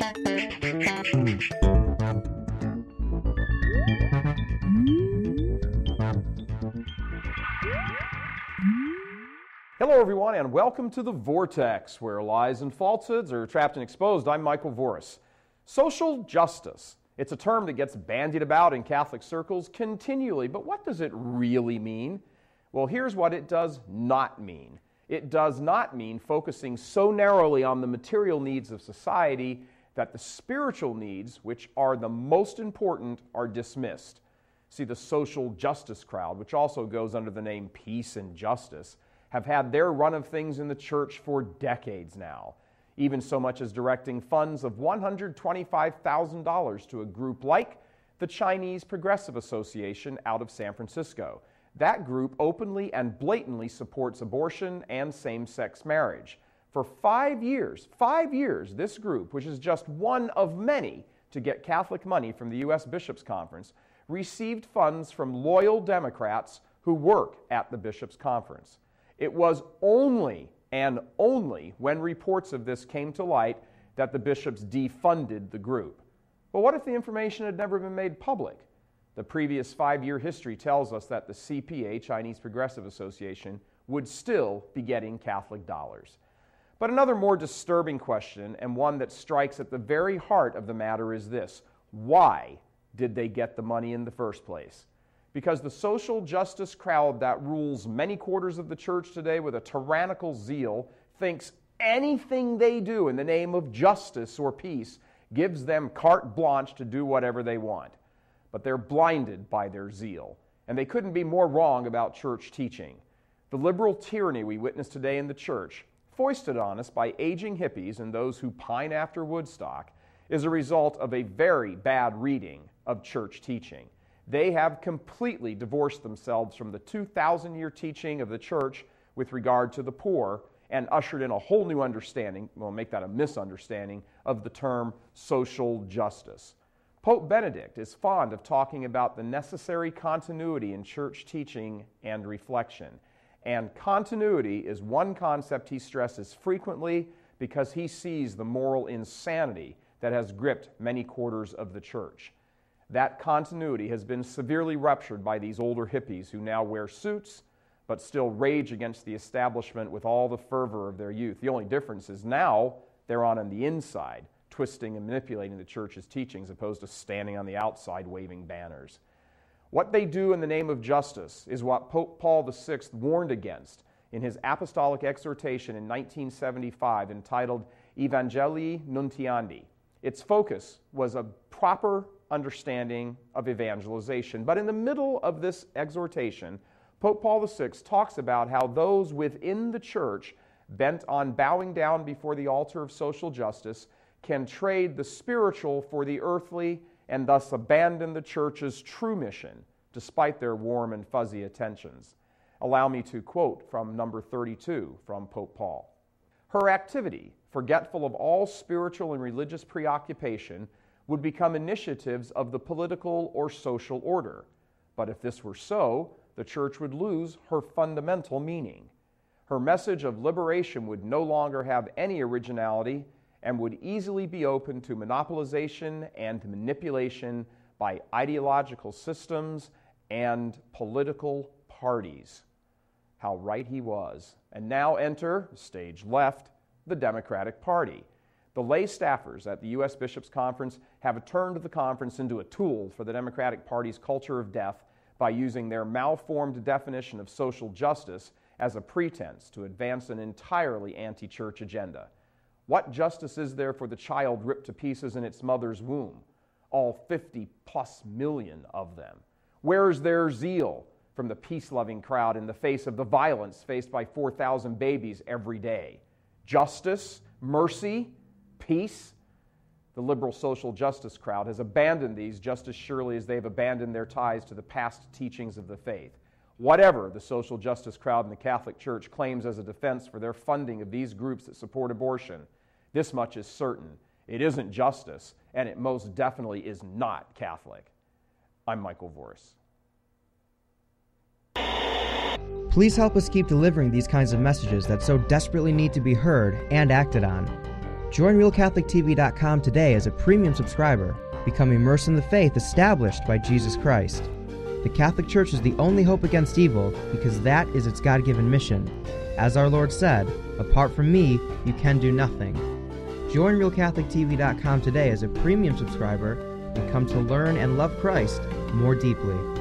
Hello everyone, and welcome to the Vortex, where lies and falsehoods are trapped and exposed. I'm Michael Voris. Social justice. It's a term that gets bandied about in Catholic circles continually, but what does it really mean? Well, here's what it does not mean. It does not mean focusing so narrowly on the material needs of society that the spiritual needs, which are the most important, are dismissed. See, the social justice crowd, which also goes under the name peace and justice, have had their run of things in the church for decades now, even so much as directing funds of $125,000 to a group like the Chinese Progressive Association out of San Francisco. That group openly and blatantly supports abortion and same-sex marriage. For 5 years, this group, which is just one of many to get Catholic money from the U.S. Bishops' Conference, received funds from loyal Democrats who work at the Bishops' Conference. It was only when reports of this came to light that the bishops defunded the group. But what if the information had never been made public? The previous 5-year history tells us that the CPA, Chinese Progressive Association, would still be getting Catholic dollars. But another more disturbing question, and one that strikes at the very heart of the matter, is this: why did they get the money in the first place? Because the social justice crowd that rules many quarters of the church today with a tyrannical zeal thinks anything they do in the name of justice or peace gives them carte blanche to do whatever they want. But they're blinded by their zeal, and they couldn't be more wrong about church teaching. The liberal tyranny we witness today in the church, foisted on us by aging hippies and those who pine after Woodstock, is a result of a very bad reading of church teaching. They have completely divorced themselves from the 2,000-year teaching of the church with regard to the poor and ushered in a whole new understanding, we'll make that a misunderstanding, of the term social justice. Pope Benedict is fond of talking about the necessary continuity in church teaching and reflection. And continuity is one concept he stresses frequently because he sees the moral insanity that has gripped many quarters of the church. That continuity has been severely ruptured by these older hippies who now wear suits but still rage against the establishment with all the fervor of their youth. The only difference is now they're on the inside, twisting and manipulating the church's teachings, opposed to standing on the outside waving banners. What they do in the name of justice is what Pope Paul VI warned against in his apostolic exhortation in 1975 entitled Evangelii Nuntiandi. Its focus was a proper understanding of evangelization. But in the middle of this exhortation, Pope Paul VI talks about how those within the church bent on bowing down before the altar of social justice can trade the spiritual for the earthly and thus abandon the church's true mission despite their warm and fuzzy attentions. Allow me to quote from number 32 from Pope Paul. Her activity, forgetful of all spiritual and religious preoccupation, would become initiatives of the political or social order. But if this were so, the church would lose her fundamental meaning. Her message of liberation would no longer have any originality and would easily be open to monopolization and manipulation by ideological systems and political parties. How right he was. And now enter, stage left, the Democratic Party. The lay staffers at the U.S. Bishops' Conference have turned the conference into a tool for the Democratic Party's culture of death by using their malformed definition of social justice as a pretense to advance an entirely anti-church agenda. What justice is there for the child ripped to pieces in its mother's womb? All 50+ million of them. Where's their zeal from the peace-loving crowd in the face of the violence faced by 4,000 babies every day? Justice? Mercy? Peace? The liberal social justice crowd has abandoned these just as surely as they've abandoned their ties to the past teachings of the faith. Whatever the social justice crowd in the Catholic Church claims as a defense for their funding of these groups that support abortion, this much is certain. It isn't justice, and it most definitely is not Catholic. I'm Michael Voris. Please help us keep delivering these kinds of messages that so desperately need to be heard and acted on. Join RealCatholicTV.com today as a premium subscriber. Become immersed in the faith established by Jesus Christ. The Catholic Church is the only hope against evil because that is its God-given mission. As our Lord said, apart from me, you can do nothing. Join RealCatholicTV.com today as a premium subscriber and come to learn and love Christ more deeply.